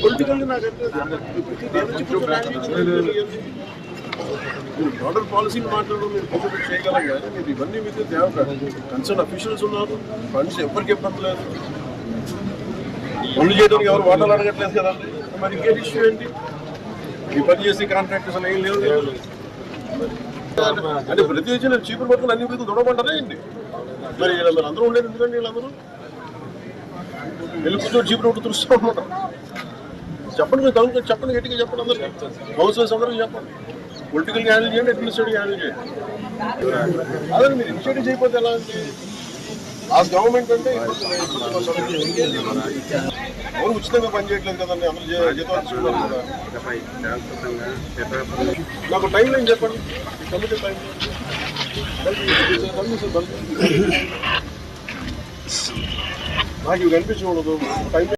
Political broader పాలసీని మాట్లాడడం మీరు కొంచెం చేయగలం కానీ మీరు ఇవన్నీ మీకు కన్సర్న్ అఫీషియల్స్ ఉన్నారు, ఫండ్స్ ఎవరికి ఇబ్బంది లేదు, పనులు చేయడానికి ఎవరు వాటాలు అడగట్లేదు కదండి. మరి ఇంకేం ఇష్యూ ఏంటి? ఈ పని చేసే కాంట్రాక్టర్స్ అని ఏం లేవు అంటే ప్రతి వచ్చిన చీపురు పట్టుకుని అన్ని వీధులు దొడమంటారా ఏంటి? మరి మీరు అందరూ ఉండేది ఎందుకండి? వీళ్ళందరూ వెళ్ళి కూర్చొని చీపురు పట్టు తుడుస్తూ ఉంటారు. చెప్పండి, మీరు తగ్గుతుంది చెప్పండి, గట్టిగా చెప్పండి, అందరికీ హౌస్ అందరికీ చెప్పండి. పొలిటికల్ హ్యాండిల్ చేయండి, అడ్మినిస్ట్రేటివ్ హ్యాండిల్ చేయండి. అదే మీరు ఇనిషియేటివ్ చేయకపోతే ఎలా అంటే ఆ గవర్నమెంట్ అంటే ఎవరు ఉచితంగా పని చేయట్లేదు కదండి, అందరూ జీతాలు తీసుకున్నారు కదా. నాకు టైం లైన్ చెప్పండి, కమిటీ టైం నాకు ఇవి కనిపించకూడదు టైం.